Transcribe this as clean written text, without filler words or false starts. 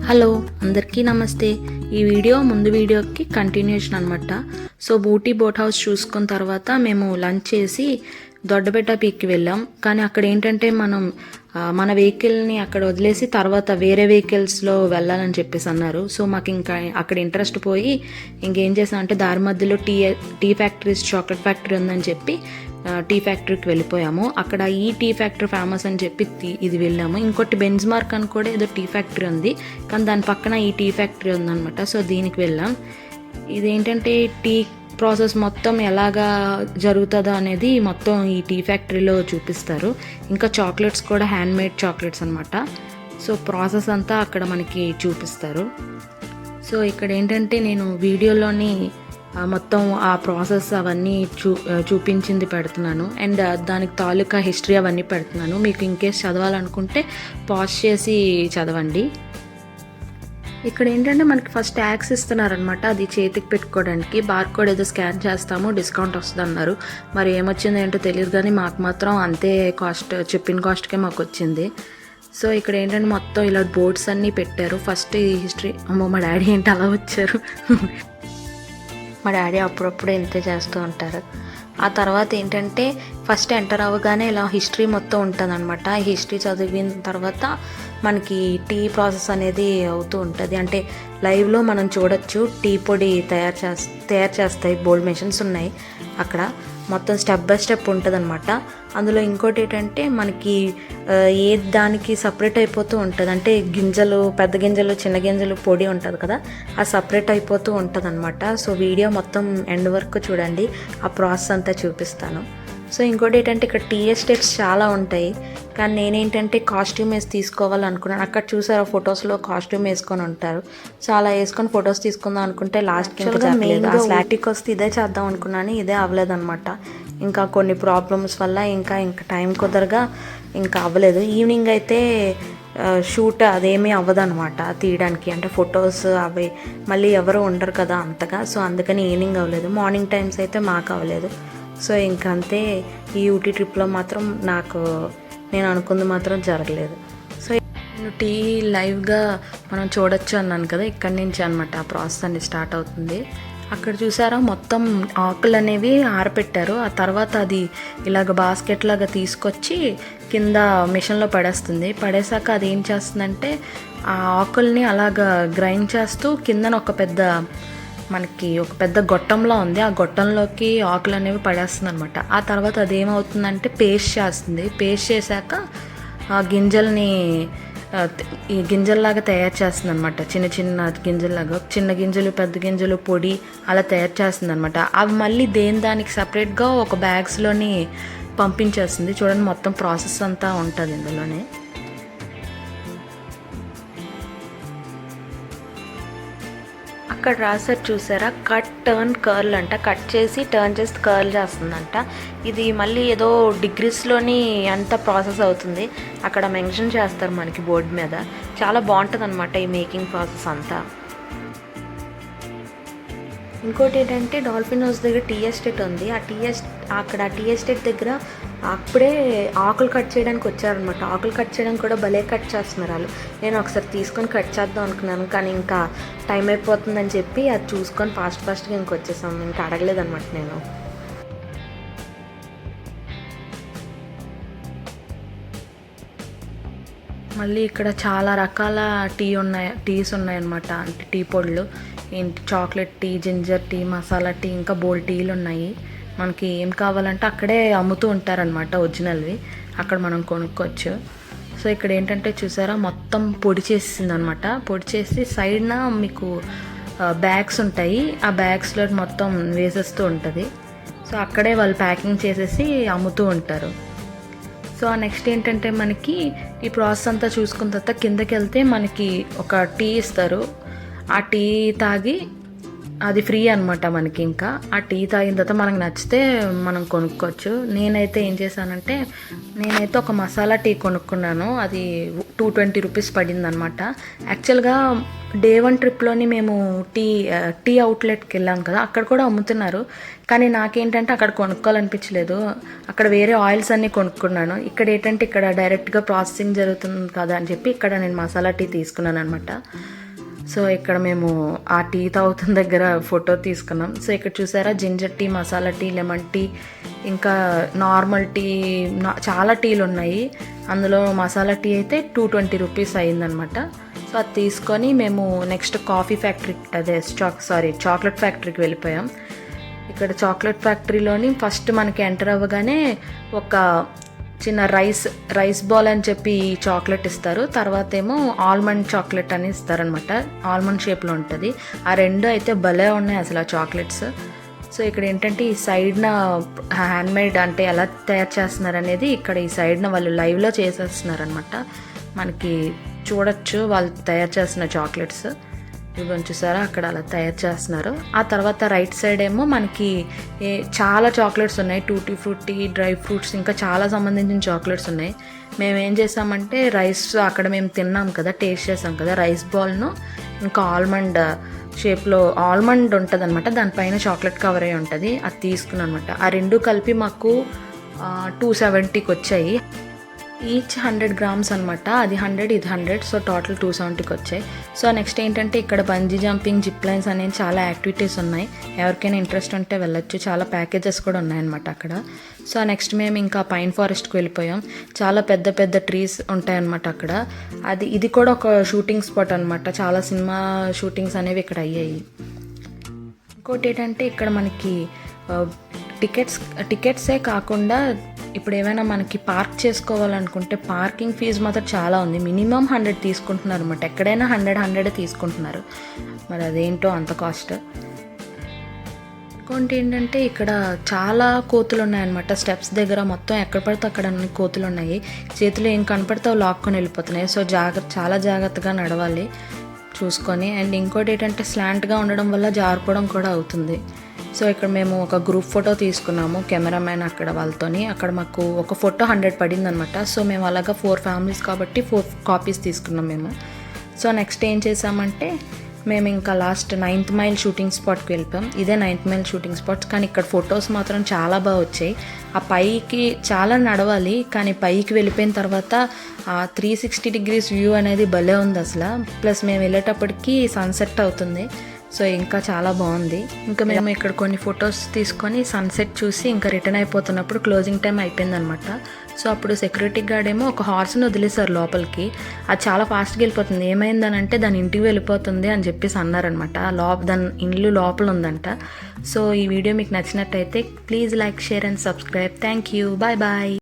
Hello అందరికీ నమస్తే. ఈ వీడియో ముందు వీడియోకి కంటిన్యూషన్ అనమాట. సో బూటీ బోట్ హౌస్ చూసుకున్న తర్వాత మేము లంచ్ చేసి దొడ్డబెట్ట పీక్కి వెళ్ళాం. కానీ అక్కడ ఏంటంటే మన వెహికల్ని అక్కడ వదిలేసి తర్వాత వేరే వెహికల్స్లో వెళ్ళాలని చెప్పేసి అన్నారు. సో మాకు ఇంకా అక్కడ ఇంట్రెస్ట్ పోయి ఇంకేం చేసాం అంటే దారి మధ్యలో టీ ఫ్యాక్టరీస్ చాక్లెట్ ఫ్యాక్టరీ ఉందని చెప్పి టీ ఫ్యాక్టరీకి వెళ్ళిపోయాము. అక్కడ ఈ టీ ఫ్యాక్టరీ ఫేమస్ అని చెప్పి ఇది వెళ్ళాము. ఇంకోటి బెంజ్ మార్క్ అని కూడా ఏదో టీ ఫ్యాక్టరీ ఉంది, కానీ దాని పక్కన ఈ టీ ఫ్యాక్టరీ ఉందన్నమాట. సో దీనికి వెళ్ళాం. ఇదేంటంటే టీ ప్రాసెస్ మొత్తం ఎలాగా జరుగుతుందో అనేది మొత్తం ఈ టీ ఫ్యాక్టరీలో చూపిస్తారు. ఇంకా చాక్లెట్స్ కూడా హ్యాండ్మేడ్ చాక్లెట్స్ అనమాట. సో ప్రాసెస్ అంతా అక్కడ మనకి చూపిస్తారు. సో ఇక్కడ ఏంటంటే నేను వీడియోలోని మొత్తం ఆ ప్రాసెస్ అవన్నీ చూపించింది పెడుతున్నాను. అండ్ దానికి తాలూకా హిస్టరీ అవన్నీ పెడుతున్నాను. మీకు ఇన్కేస్ చదవాలనుకుంటే పాజ్ చేసి చదవండి. ఇక్కడ ఏంటంటే మనకి ఫస్ట్ ట్యాక్స్ ఇస్తున్నారనమాట. అది చేతికి పెట్టుకోవడానికి బార్కోడ్ ఏదో స్కాన్ చేస్తాము డిస్కౌంట్ వస్తుంది అన్నారు. మరి ఏమొచ్చిందో ఏంటో తెలియదు, కానీ మాకు మాత్రం అంతే కాస్ట్, చెప్పిన కాస్ట్కే మాకు వచ్చింది. సో ఇక్కడ ఏంటంటే మొత్తం ఇలా బోర్డ్స్ అన్నీ పెట్టారు. ఫస్ట్ ఈ హిస్టరీ. అమ్మో, మా డాడీ ఏంటి అలా వచ్చారు. మా డాడీ అప్పుడప్పుడు ఇంతే చేస్తూ ఉంటారు. ఆ తర్వాత ఏంటంటే ఫస్ట్ ఎంటర్ అవ్వగానే ఇలా హిస్టరీ మొత్తం ఉంటుంది అనమాట. ఈ హిస్టరీ చదివిన తర్వాత మనకి టీ ప్రాసెస్ అనేది అవుతూ ఉంటుంది. అంటే లైవ్లో మనం చూడొచ్చు. టీ పొడి తయారు చేస్తాయి. బోల్డ్ మెషిన్స్ ఉన్నాయి అక్కడ. మొత్తం స్టెప్ బై స్టెప్ ఉంటుంది అనమాట. అందులో ఇంకోటి ఏంటంటే మనకి ఏ దానికి సపరేట్ అయిపోతూ ఉంటుంది. అంటే గింజలు, పెద్ద గింజలు, చిన్న గింజలు పొడి ఉంటుంది కదా, ఆ సపరేట్ అయిపోతూ ఉంటుంది అనమాట. సో వీడియో మొత్తం ఎండ్ వరకు చూడండి, ఆ ప్రాసెస్ అంతా చూపిస్తాను. సో ఇంకోటి ఏంటంటే ఇక్కడ టీ ఎస్టేట్స్ చాలా ఉంటాయి, కానీ నేనేంటంటే కాస్ట్యూమ్ వేసి తీసుకోవాలనుకున్నాను. అక్కడ చూసారు ఫొటోస్లో కాస్ట్యూమ్ వేసుకొని ఉంటారు. సో అలా వేసుకొని ఫొటోస్ తీసుకుందాం అనుకుంటే లాస్ట్కి స్లాటిక్ వస్తే ఇదే చేద్దాం అనుకున్నాను, ఇదే అవ్వలేదన్నమాట. ఇంకా కొన్ని ప్రాబ్లమ్స్ వల్ల ఇంకా టైం కుదరగా ఇంకా అవ్వలేదు. ఈవినింగ్ అయితే షూట్ అదేమీ అవ్వదన్నమాట తీయడానికి. అంటే ఫొటోస్ అవి మళ్ళీ ఎవరు ఉండరు కదా అంతగా. సో అందుకని ఈవినింగ్ అవ్వలేదు. మార్నింగ్ టైమ్స్ అయితే మాకు అవ్వలేదు. సో ఇంకంతే. ఈ ఊటీ ట్రిప్లో మాత్రం నేను అనుకుంది మాత్రం జరగలేదు. సో నేను టీ లైవ్గా మనం చూడొచ్చు అన్నాను కదా, ఇక్కడి నుంచి అనమాట ఆ ప్రాసెస్ అనేది స్టార్ట్ అవుతుంది. అక్కడ చూసారా మొత్తం ఆకులు అనేవి ఆరపెట్టారు. ఆ తర్వాత అది ఇలాగ బాస్కెట్ లాగా తీసుకొచ్చి కింద మిషన్లో పడేసాక అది ఏం చేస్తుందంటే ఆ ఆకుల్ని అలాగ గ్రైండ్ చేస్తూ కిందన మనకి ఒక పెద్ద గొట్టంలో ఉంది. ఆ గొట్టంలోకి ఆకులు అనేవి పడేస్తుంది అనమాట. ఆ తర్వాత అది ఏమవుతుందంటే పేస్ట్ చేస్తుంది. పేస్ట్ చేశాక ఆ గింజల్ని ఈ గింజల్లాగా తయారు చేస్తుంది అనమాట. చిన్న చిన్న గింజల్లాగా, చిన్న గింజలు, పెద్ద గింజలు పొడి అలా తయారు చేస్తుంది అనమాట. అవి మళ్ళీ దానికి సపరేట్గా ఒక బ్యాగ్స్లోని పంపించేస్తుంది. చూడండి మొత్తం ప్రాసెస్ అంతా ఉంటుంది ఇందులోనే. అక్కడ రాసారు చూసారా, కట్ టర్న్ కర్ల్ అంట. కట్ చేసి టర్న్ చేసి కర్ల్ చేస్తుందంట. ఇది మళ్ళీ ఏదో డిగ్రీస్లోని అంత ప్రాసెస్ అవుతుంది అక్కడ మెన్షన్ చేస్తారు మనకి బోర్డు మీద. చాలా బాగుంటుంది అనమాట ఈ మేకింగ్ ప్రాసెస్ అంతా. ఇంకోటి ఏంటంటే డాల్ఫిన్ హౌస్ దగ్గర టీ ఎస్టేట్ ఉంది. అక్కడ టీ ఎస్టేట్ దగ్గర అప్పుడే ఆకులు కట్ చేయడానికి వచ్చారనమాట. ఆకులు కట్ చేయడానికి కూడా భలే కట్ చేస్తున్నారు వాళ్ళు. నేను ఒకసారి తీసుకొని కట్ చేద్దాం అనుకున్నాను, కానీ ఇంకా టైం అయిపోతుందని చెప్పి అది చూసుకొని ఫాస్ట్గా ఇంకొచ్చేసాం. ఇంకా అడగలేదనమాట నేను. మళ్ళీ ఇక్కడ చాలా రకాల టీస్ ఉన్నాయన్నమాట. అంటే టీ పొడులు ఏంటి, chocolate tea, ginger tea, masala tea, ఇంకా బోల్డ్ టీలు ఉన్నాయి. మనకి ఏం కావాలంటే అక్కడే అమ్ముతూ ఉంటారనమాట ఒరిజినల్వి. అక్కడ మనం కొనుక్కోవచ్చు. సో ఇక్కడ ఏంటంటే చూసారా మొత్తం పొడి చేసింది అనమాట. పొడి చేసి సైడ్న మీకు బ్యాగ్స్ ఉంటాయి. ఆ బ్యాగ్స్లో మొత్తం వేసేస్తూ ఉంటుంది. సో అక్కడే వాళ్ళు ప్యాకింగ్ చేసేసి అమ్ముతూ ఉంటారు. సో నెక్స్ట్ ఏంటంటే మనకి ఈ ప్రాసెస్ అంతా చూసుకున్న తర్వాత కిందకి వెళ్తే మనకి ఒక టీ ఇస్తారు. ఆ టీ తాగి అది ఫ్రీ అనమాట మనకి. ఇంకా ఆ టీ తాగిన తర్వాత మనకు నచ్చితే మనం కొనుక్కోవచ్చు. నేనైతే ఏం చేశానంటే ఒక మసాలా టీ కొనుక్కున్నాను. అది 220 రూపీస్ పడింది అనమాట. యాక్చువల్గా డే 1 ట్రిప్లోని మేము టీ అవుట్లెట్కి వెళ్ళాం కదా, అక్కడ కూడా అమ్ముతున్నారు. కానీ నాకేంటంటే అక్కడ కొనుక్కోవాలనిపించలేదు. అక్కడ వేరే ఆయిల్స్ అన్నీ కొనుక్కున్నాను. ఇక్కడ ఏంటంటే ఇక్కడ డైరెక్ట్గా ప్రాసెసింగ్ జరుగుతుంది కదా అని చెప్పి ఇక్కడ నేను మసాలా టీ తీసుకున్నాను అనమాట. సో ఇక్కడ మేము ఆ టీ తాగుతున్న దగ్గర ఫోటో తీసుకున్నాం. సో ఇక్కడ చూసారా, ginger tea, masala tea, lemon tea, ఇంకా నార్మల్ టీ, చాలా టీలు ఉన్నాయి. అందులో మసాలా టీ అయితే 220 రూపీస్ అయిందనమాట. సో అది తీసుకొని మేము నెక్స్ట్ కాఫీ ఫ్యాక్టరీ, చాక్లెట్ ఫ్యాక్టరీకి వెళ్ళిపోయాం. ఇక్కడ చాక్లెట్ ఫ్యాక్టరీలోని ఫస్ట్ మనకి ఎంటర్ అవ్వగానే ఒక చిన్న రైస్ బాల్ అని చెప్పి చాక్లెట్ ఇస్తారు. తర్వాత ఏమో ఆల్మండ్ చాక్లెట్ అని ఇస్తారనమాట. ఆల్మండ్ షేప్లో ఉంటుంది. ఆ రెండు అయితే భలే ఉన్నాయి అసలు ఆ చాక్లెట్స్. సో ఇక్కడ ఏంటంటే ఈ సైడ్న హ్యాండ్మేడ్ అంటే ఎలా తయారు చేస్తున్నారు అనేది ఇక్కడ ఈ సైడ్న వాళ్ళు లైవ్లో చేసేస్తున్నారనమాట. మనకి చూడొచ్చు వాళ్ళు తయారు చేస్తున్న చాక్లెట్స్. ఇవన్నీ చూసారా, అక్కడ అలా తయారు చేస్తున్నారు. ఆ తర్వాత రైట్ సైడ్ ఏమో మనకి చాలా చాక్లెట్స్ ఉన్నాయి. టూటీ ఫ్రూటీ, డ్రై ఫ్రూట్స్, ఇంకా చాలా సంబంధించిన చాక్లెట్స్ ఉన్నాయి. మేము ఏం చేసామంటే అక్కడ మేము తిన్నాం కదా, టేస్ట్ చేసాం కదా, రైస్ బాల్ను ఇంకా ఆల్మండ్ షేప్లో ఆల్మండ్ ఉంటుంది అనమాట, దానిపైన చాక్లెట్ కవర్ అయి ఉంటుంది, అది తీసుకున్నాను అనమాట. ఆ రెండు కలిపి మాకు 270కి వచ్చాయి. ఈచ్ 100 గ్రామ్స్ అనమాట. అది 100, ఇది 100, సో టోటల్ 270కి వచ్చాయి. సో నెక్స్ట్ ఏంటంటే ఇక్కడ బంజీ జంపింగ్, జిప్ లైన్స్ అనేవి చాలా యాక్టివిటీస్ ఉన్నాయి. ఎవరికైనా ఇంట్రెస్ట్ ఉంటే వెళ్ళొచ్చు. చాలా ప్యాకేజెస్ కూడా ఉన్నాయన్నమాట అక్కడ. సో నెక్స్ట్ మేము ఇంకా పైన్ ఫారెస్ట్కి వెళ్ళిపోయాం. చాలా పెద్ద పెద్ద ట్రీస్ ఉంటాయన్నమాట అక్కడ. ఇది కూడా ఒక షూటింగ్ స్పాట్ అనమాట. చాలా సినిమా షూటింగ్స్ అనేవి ఇక్కడ అయ్యాయి. ఇంకోటి ఏంటంటే ఇక్కడ మనకి టికెట్సే కాకుండా ఇప్పుడు ఏమైనా మనకి పార్క్ చేసుకోవాలనుకుంటే పార్కింగ్ ఫీజు మాత్రం చాలా ఉంది. మినిమం 100 తీసుకుంటున్నారు అనమాట. ఎక్కడైనా 100 తీసుకుంటున్నారు. మరి అదేంటో అంత కాస్ట్. ఇంకోటి ఏంటంటే ఇక్కడ చాలా కోతులు ఉన్నాయన్నమాట. స్టెప్స్ దగ్గర మొత్తం ఎక్కడ పడితే అక్కడ అన్ని కోతులు ఉన్నాయి. చేతిలో ఏం కనపడితే లాక్కొని వెళ్ళిపోతున్నాయి. సో చాలా జాగ్రత్తగా నడవాలి చూసుకొని. అండ్ ఇంకోటి ఏంటంటే స్లాంట్గా ఉండడం వల్ల జారిపోవడం కూడా అవుతుంది. సో ఇక్కడ మేము ఒక గ్రూప్ ఫోటో తీసుకున్నాము, కెమెరామ్యాన్ అక్కడ వాళ్ళతోని. అక్కడ మాకు ఒక ఫోటో 100 పడింది అనమాట. సో మేము అలాగా 4 ఫ్యామిలీస్ కాబట్టి 4 కాపీస్ తీసుకున్నాం మేము. సో నెక్స్ట్ ఏం చేసామంటే మేము ఇంకా లాస్ట్ 9th మైల్ షూటింగ్ స్పాట్కి వెళ్ళిపోయాం. ఇదే 9th మైల్ షూటింగ్ స్పాట్స్. కానీ ఇక్కడ ఫొటోస్ మాత్రం చాలా బాగా వచ్చాయి. ఆ పైకి చాలా నడవాలి, కానీ పైకి వెళ్ళిపోయిన తర్వాత ఆ 360 degrees వ్యూ అనేది భలే ఉంది అసలు. ప్లస్ మేము వెళ్ళేటప్పటికి సన్సెట్ అవుతుంది. సో ఇంకా చాలా బాగుంది. ఇంకా మేము ఇక్కడ కొన్ని ఫొటోస్ తీసుకొని సన్సెట్ చూసి ఇంకా రిటర్న్ అయిపోతున్నప్పుడు క్లోజింగ్ టైం అయిపోయిందనమాట. సో అప్పుడు సెక్యూరిటీ గార్డ్ ఏమో ఒక హార్స్ని వదిలేశారు లోపలికి. అది చాలా ఫాస్ట్గా వెళ్ళిపోతుంది. ఏమైందని అంటే దాని ఇంటికి వెళ్ళిపోతుంది అని చెప్పేసి అన్నారనమాట. దాని ఇల్లు లోపల ఉందంట. సో ఈ వీడియో మీకు నచ్చినట్టయితే please like, share and subscribe. Thank you. Bye bye.